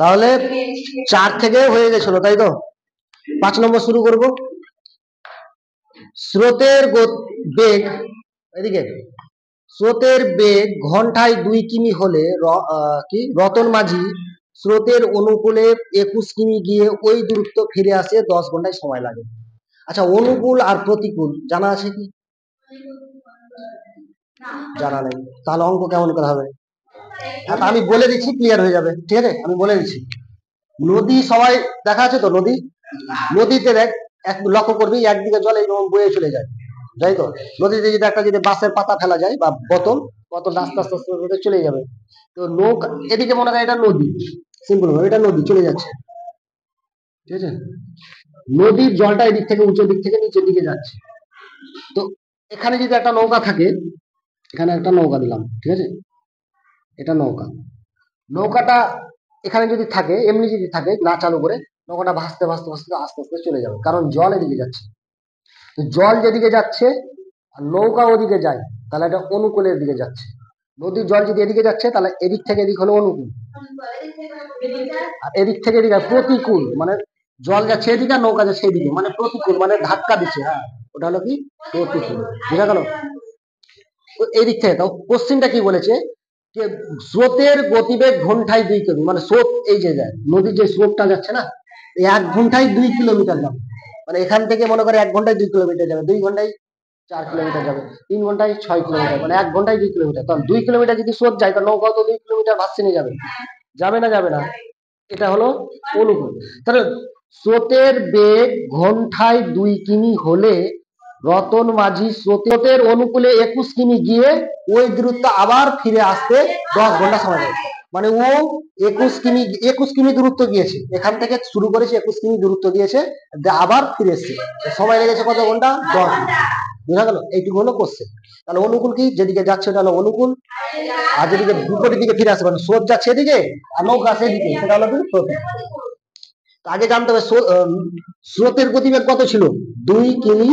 তাহলে 4 থেকে হয়ে গেছিল, তাই তো? 5 নম্বর শুরু করব। স্রোতের বেগ, এদিকে স্রোতের বেগ ঘন্টায় 2 কিমি হলে রতন মাঝি স্রোতের অনুকূলে 21 কিমি গিয়ে ওই দূরত্ব ফিরে আসে 10 ঘন্টায় সময় লাগে। আচ্ছা, অনুকূল আর প্রতিকূল জানা আছে কি? জানা নেই। তাহলে অঙ্ক কেমন করে হবে? আমি বলে দিচ্ছি, ক্লিয়ার হয়ে যাবে। ঠিক আছে, আমি বলে দিচ্ছি। নদী সবাই দেখা আছে তো, নদীতে দেখ, লক্ষ্য করবি একদিকে জল এরকম বয়ে চলে যায়, তাই তো? নদীতে যদি একটা বাঁশের পাতা ফেলা যায় বা বোতল আস্তে আস্তে আস্তে চলে যাবে। তো নৌকা এদিকে মনে হয় এটা নদী, সিম্পল ভাবে এটা নদী চলে যাচ্ছে, ঠিক আছে? নদীর জলটা এদিক থেকে উঁচু দিক থেকে নিচের দিকে যাচ্ছে। তো এখানে যদি একটা নৌকা থাকে, এখানে একটা নৌকা দিলাম, ঠিক আছে? এটা নৌকাটা এখানে যদি থাকে, এমনি যদি থাকে না চালু করে, নৌকাটা ভাসতে ভাসতে ভাসতে আস্তে আস্তে চলে যাবে, কারণ জল এদিকে যাচ্ছে। তো জল যেদিকে যাচ্ছে আর নৌকা ওদিকে যায়, তাহলে এটা অনুকূলের দিকে যাচ্ছে। নদীর জল যদি এদিকে যাচ্ছে, তাহলে এদিক থেকে এদিক হলো অনুকূল, আর এদিক থেকে এদিকে প্রতিকূল, মানে জল যাচ্ছে এদিকে আর নৌকা যাচ্ছে এদিকে, মানে প্রতিকূল, মানে ধাক্কা দিচ্ছে। হ্যাঁ, ওটা হলো কি প্রতিকূল। বুঝা গেল? এদিক থেকে তো কোশ্চিনটা কি বলেছে যে স্রোতের গতিবেগ ঘন্টায় 2 কিমি, মানে স্রোত এই যে যায়, নদীর যে স্রোতটা যাচ্ছে না, 1 ঘন্টায় 2 কিলোমিটার যাবে। মানে এখান থেকে মনে করে 1 ঘন্টায় 2 কিলোমিটার যাবে, 2 ঘন্টায় 4 কিলোমিটার যাবে, 3 ঘন্টায় 6 কিলোমিটার, মানে 1 ঘন্টায় 2 কিলোমিটার। তখন 2 কিলোমিটার যদি স্রোত যায়, তাহলে নৌকাও তো 2 কিলোমিটার ভাসছে নিয়ে যাবে, যাবে না? যাবে না। এটা হলো অনুকূল। তাহলে স্রোতের বেগ ঘন্টায় 2 কিমি হলে রতন মাঝি স্রোতের অনুকূলে 21 কিমি গিয়ে ওই দূরত্ব আবার ফিরে আসতে 10 ঘন্টা সময় লাগে। মানে ও 21 কিমি দূরত্ব গিয়েছে, এখান থেকে শুরু করেছে 21 কিমি দূরত্ব গিয়েছে, আবার ফিরে এসছে, সময় লেগেছে কত ঘন্টা? 10 ঘন্টা। বুঝা গেল? এইটুকু হলো কোশ্চেন। তাহলে অনুকূল কি? যেদিকে যাচ্ছে ওটা হলো অনুকূল, আর যেদিকে বিপরীত দিকে ফিরে আসবে, মানে স্রোত যাচ্ছে এদিকে আর নৌকা আছে এদিকে, সেটা হলো কি প্রতিকূল। আগে জানতে হবে স্রোতের গতিবেগ কত ছিল? 2 কিমি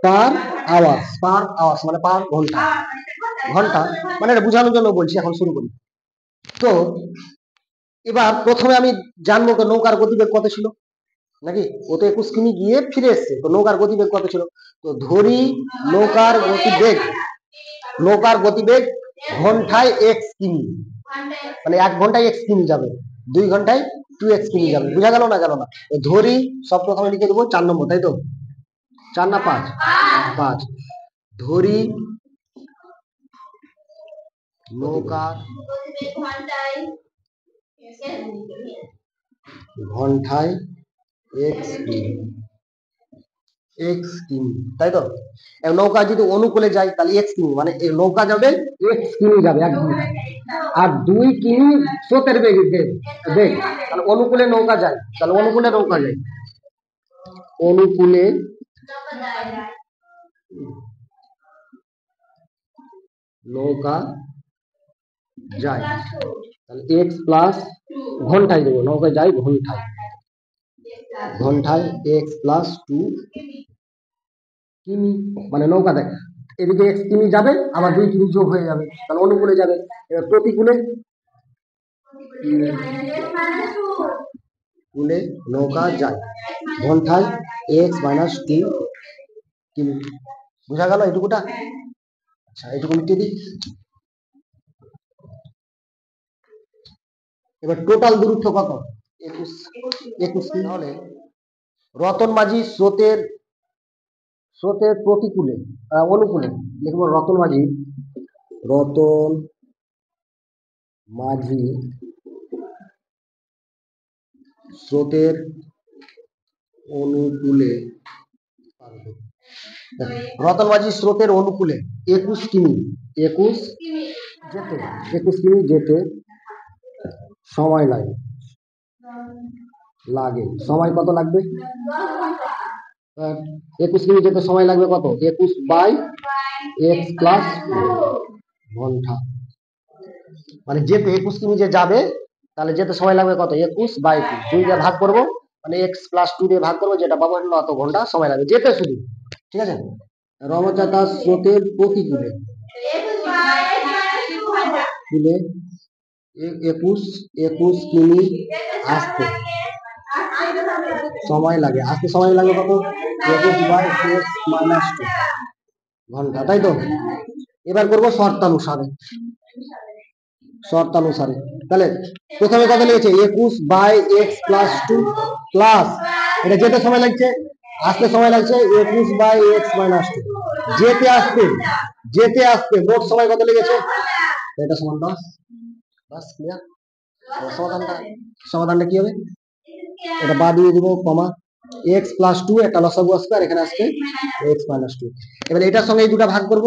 পার আওয়ার, মানে পার ঘন্টা। মানে এটা বোঝানোর জন্য বলছি, এখন শুরু করি। তো এবার প্রথমে আমি জানবো নৌকার গতিবেগ কত ছিল, নাকি? ও তো 21 কিমি গিয়ে ফিরে এসছে, তো নৌকার গতিবেগ কত ছিল? তো ধরি নৌকার গতিবেগ ঘন্টায় x কিমি, মানে 1 ঘন্টায় x কিমি যাবে, 2 ঘন্টায় 2x কিমি যাবে। বুঝা গেল না? গেল না? ধরি সব প্রথমে লিখে দেবো 4 নম্বর, তাই তো? 4 না 5? 5। ধরি নৌকার ঘন্টায় x কিমি, তাই তো? নৌকা যদি অনুকূলে যায়, তাহলে x কিমি, মানে নৌকা যাবে x কিমি যাবে 1 ঘন্টা, আর 2 কিমি স্রোতের বেগ, তাহলে অনুকূলে নৌকা যায়, তাহলে অনুকূলে নৌকা যায় তাহলে x প্লাস ঘন্টায় দেবো, নৌকা যায় ঘন্টায় x প্লাস 2 কিমি, মানে নৌকা দেয় এদিকে x কিমি যাবে, আবার 2 কিমি যোগ হয়ে যাবে, তাহলে অনুকূলে যাবে। এবার প্রতিকূলে নৌকা যায় ঘন্টায় x মাইনাস 2 কিমি। বুঝা গেল এইটুকুটা? আচ্ছা, এইটুকু মিটিয়ে দিই। এবার টোটাল দূরত্ব কত? 21 কিমি। তাহলে রতন মাঝি স্রোতের প্রতিকূলে অনুকূলে লিখবো রতন মাঝি স্রোতের অনুকূলে, রতন মাঝি স্রোতের অনুকূলে 21 কিমি যেতে সময় লাগে। সময় কত লাগবে? 21 কিমি যেতে সময় লাগবে কত? 21/x প্লাস ঘন্টা, মানে যেতে 21 কিমি যে যাবে, তাহলে যেতে সময় লাগবে কত? 21/2, 2 দিয়ে ভাগ করবো, মানে x প্লাস 2 দিয়ে ভাগ করবো, যেটা পাবো অত ঘন্টা সময় লাগবে যেতে শুধু। ঠিক আছে? রমজাতা স্রোতের প্রতিকূলে 21 21 কিমি আসতে সময় লাগে, আসতে সময় লাগে কত? 21/x-2 ঘন্টা, তাই তো? এবার করবো শর্তানুসারে। শর্তানুসারে তাহলে প্রথমে কত লিখেছে? 21/x+2 প্লাস, এটা যেতে সময় লাগছে, আসতে সময় লাগছে 21/x-2। যেতে আসতে মোট সময় কত লেগেছে? এটা সমান 10। বাস ক্লিয়ার। সমাধানটা কি হবে? এটা বাদ দিয়ে দিব, কমা x+2, একটা লসাগু আসবে আর এখানে আসবে x-2। এবার এটার সঙ্গে এই দুটো ভাগ করব,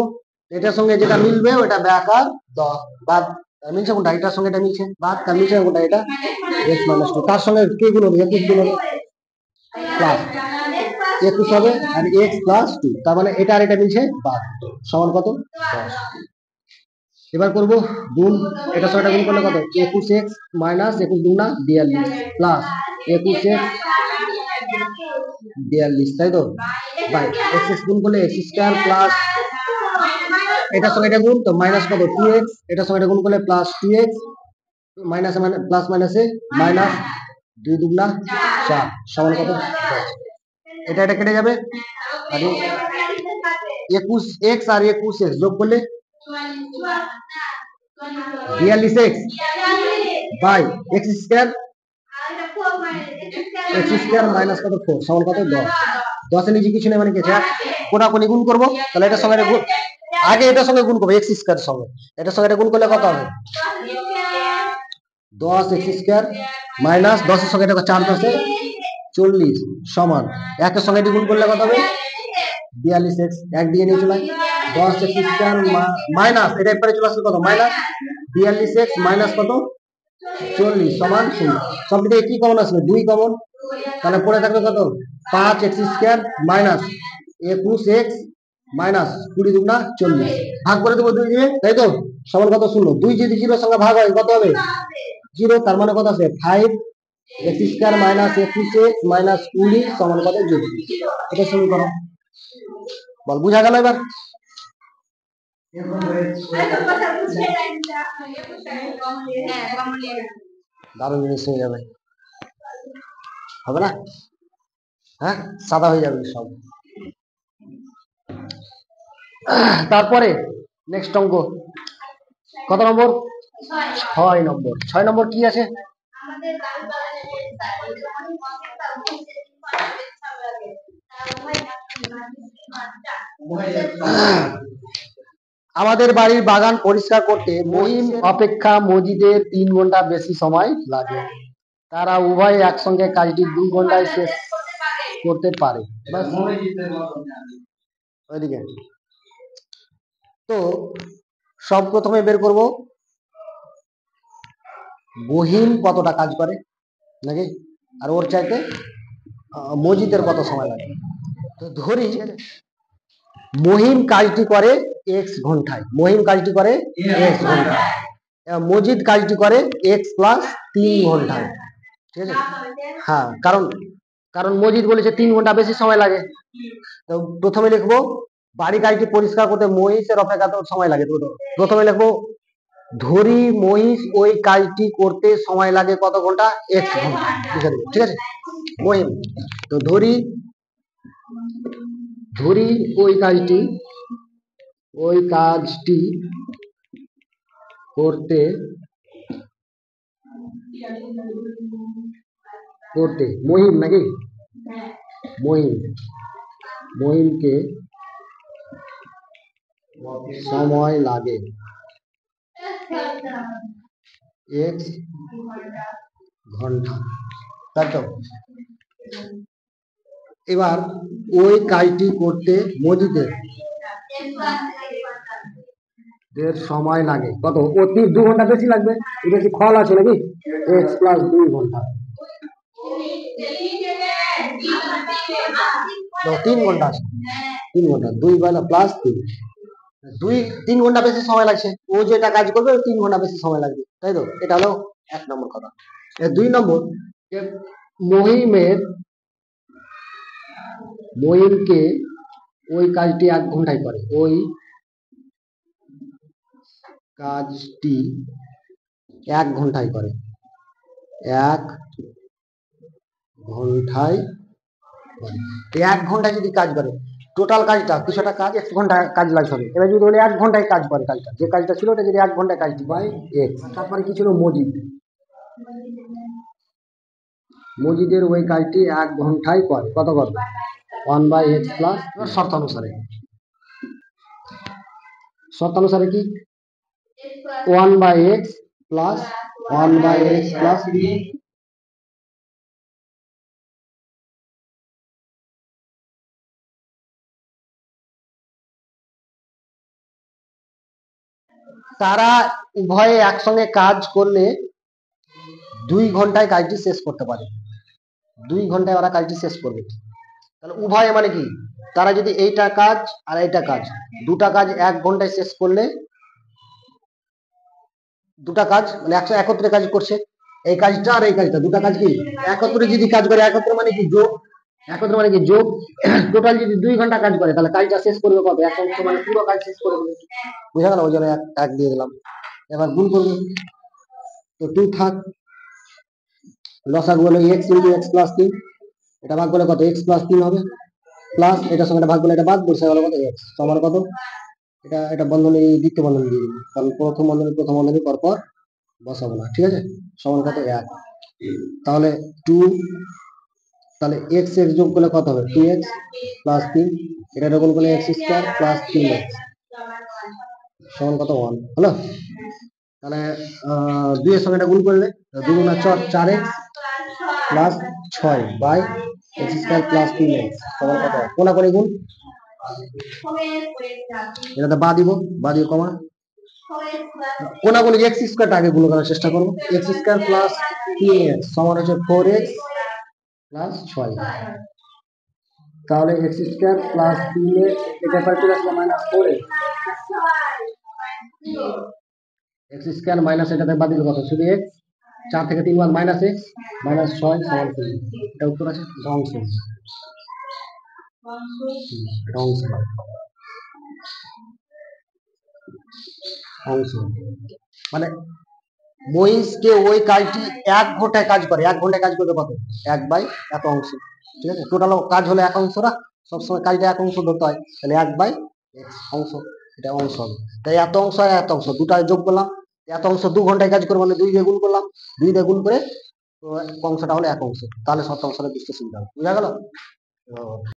এটার সঙ্গে যেটা মিলবে ওটা ব্যাক আর বাদ। মিলছে কোনটা? এটার সঙ্গে এটা মিলছে, বাদ কার মিলছে কোনটা? এটা x-2। তার সঙ্গে কি গুণ হবে? 21 গুণ হবে, প্লাস 21 হবে আর x+2, তার মানে এটা আর এটা মিলছে বাদ, সমান কত? 10। এবার করব গুণ, এটার সঙ্গে এটা গুণ করলে কত? 21x মাইনাস 21 দুগুণা 42 প্লাস 21x 42, তাই তো? বাই x গুণ করলে x² প্লাস এটার সঙ্গে এটা গুণ, তো মাইনাস কত? 2x, এটার সঙ্গে এটা গুণ করলে প্লাস 2x, মাইনাসে মানে প্লাস মাইনাসে মাইনাস 2 দুগুণা 4 সমান কত? 10। এটা কেটে যাবে আর 21x আর 21x যোগ করলে 42x বাই x² মাইনাস কত? 4 সমান কত? 10। 10 এর নিচে কিছু নেই, মানে কি আছে? কোনাকুনি গুণ করব, তাহলে এটার সঙ্গে গুণ, আগে এটার সঙ্গে গুণ করব x² সঙ্গে, এটার সঙ্গে এটা গুণ করলে কত হবে? 10x² মাইনাস 10 এর সঙ্গে এটা 4 10 40 সমান 1 এর সঙ্গে এটি গুণ করলে কত হবে? 42x, এক দিয়ে নিয়ে চলে 10x² মাইনাস এটা একবারে চলে আসবে কত? মাইনাস 42x মাইনাস কত? 40 সমান 0। সব দিকে কি কমন আসবে? 2 কমন, তাহলে পড়ে থাকবে কত? 5x² মাইনাস 21x মাইনাস 20 দুগুণা 40, ভাগ করে দেবো 2 দিয়ে, তাই তো? সমান কত? 0। 2 যদি 0 এর সঙ্গে ভাগ হয় কত হবে? 0, তার মানে কত আছে? 5x² মাইনাস 21x মাইনাস 20 সমান কত? 0। এটা সমীকরণ। বল বুঝা গেল এবার? দারুণ জিনিস হয়ে যাবে, হবে না? হ্যাঁ, সাদা হয়ে যাবে সব। তারপরে নেক্সট অঙ্ক কত নম্বর? 6 নম্বর। 6 নম্বর কি আছে? আমাদের বাড়ির বাগান পরিষ্কার করতে মহিম অপেক্ষা মজিদের 3 ঘন্টা বেশি সময় লাগে। তারা উভয় একসঙ্গে কাজটি 2 ঘন্টায় শেষ করতে পারে। ওইদিকে তো সব প্রথমে বের করব মহিম কতটা কাজ করে নাকি, আর ওর চাইতে মজিদের কত সময় লাগে। তো ধরি মহিম কাজটি করে x ঘন্টায়, মহিম কাজটি করে x ঘন্টায়, মজিদ কাজটি করে x+3 ঘন্টায়, ঠিক আছে? হ্যাঁ, কারণ মজিদ বলেছে 3 ঘন্টা বেশি সময় লাগে। তো প্রথমে লিখবো বাড়ি কাজটি পরিষ্কার করতে মহিষের অপেক্ষা তো সময় লাগে, তো প্রথমে লিখবো ধরি মহিষ ওই কাজটি করতে সময় লাগে কত ঘন্টা? x ঘন্টা, ঠিক আছে? মহিম, তো ধরি ওই কাজটি করতে মহিম নাকি, মহিমকে সময় লাগে x ঘন্টা, তাই তো? এবার ওই কাজটি করতে মজিদের সময় লাগে কত? ও 2 ঘন্টা বেশি লাগবে, এটা কি ফল আছে নাকি? x+2 ঘন্টা, 3 ঘন্টা আছে, 3 ঘন্টা 2 বেলা প্লাস 3, 3 ঘন্টা বেশি সময় লাগছে। ও যেটা কাজ করবে 3 ঘন্টা বেশি সময় লাগবে, তাই তো? এটা হলো 1 নম্বর কথা। 2 নম্বর, মহিমকে ওই কাজটি 1 ঘন্টায় করে, ওই কাজটি 1 ঘন্টায় করে, 1 ঘন্টায় করে। 1 ঘন্টায় যদি কাজ করে, টোটাল কাজটা কিছুটা কাজ x ঘন্টা কাজ লাগবে। এবার যদি বলে 1 ঘন্টায় কাজ করে, কাজটা যে কাজটা ছিল ওটা যদি 1 ঘন্টায় কাজ বাই এক্স। তারপরে কি ছিল মজিদ, মজিদের ওই কাজটি 1 ঘন্টায় করে, কত করবে 1/x প্লাস শর্তানুসারে, শর্তানুসারে কি 1/x প্লাস 1/x প্লাস তারা উভয়ে একসঙ্গে কাজ করলে 2 ঘন্টায় কাজটি শেষ করতে পারে, 2 ঘন্টায় ওরা কাজটি শেষ করবে। তাহলে উভয়ে মানে কি, তারা যদি এইটা কাজ আর এইটা কাজ, দুটা কাজ 1 ঘন্টায় শেষ করলে, দুটা কাজ মানে একত্রে কাজ করছে, এই কাজটা আর এই কাজটা, দুটা কাজ কি একত্রে যদি কাজ করে, একত্রে মানে কি যোগ, একত্রে মানে কি যোগ, টোটাল যদি 2 ঘন্টা কাজ করে তাহলে কাজটা শেষ করবে কত, 1 ঘন্টা মানে পুরো কাজ শেষ করে দেবে, বুঝা গেল, ওই জন্য এক দিয়ে দিলাম। এবার গুণ করবে, তো 2 থাক, লসাগু হলো এক্স ইন্টু এক্স প্লাস 3, এটা ভাগ করলে কত এক্স প্লাস 3 হবে, প্লাস এটার সঙ্গে এটা ভাগ করলে এটা বাদ, বসে গেল কত এক্স সমান কত, এটা বন্ধনী দ্বিতীয় বন্ধনী দিয়ে দিবি, কারণ প্রথম বন্ধনী পরপর বসাবো না, ঠিক আছে, সমান কত 1। তাহলে 2, তাহলে এক্স এক্স যোগ করলে কত হবে 2x প্লাস 3, এটা যোগ করলে এক্স স্কোয়ার প্লাস 3x সমান কত 1 হলো। তাহলে 2 এর সঙ্গে এটা গুণ করলে 2 গুণা 4x plus 6 by x square plus 3x সমান কত, কোনাকুনি গুণ, এটাতে বা দিব, বা দিয়ে কমা, কোনাকুনি এক্স স্কোয়ারটা আগে গুণ করার চেষ্টা করবো, এক্স স্কোয়ার প্লাস 3x সমান হচ্ছে 4x প্লাস 6, তাহলে এক্স স্কোয়ার প্লাস 3x এটা পার চলে আসলে minus 4x, x square minus এটাতে বাদ দিলে কত শুধু x, 4 থেকে 3 বার মাইনাস x মাইনাস 6 সমান 0, এটা উত্তর আছে অংশ, অংশ অংশ মানে মহিষকে ওই কাজটি 1 ঘন্টায় কাজ করে, 1 ঘন্টায় কাজ করতে কত 1/এত অংশ, ঠিক আছে, টোটাল কাজ হলো 1 অংশ, না সবসময় কাজটা 1 অংশ ধরতে হয়, তাহলে 1/x অংশ, এটা অংশ হবে। তাই এত অংশ আর এত অংশ দুটা যোগ করলাম, এত অংশ 2 ঘন্টায় কাজ করে মানে 2 দিয়ে গুণ করলাম, 2 দিয়ে গুণ করে অংশটা হলো 1 অংশ, তাহলে শতাংশটা বুঝতে সুবিধা হবে, বুঝা গেল।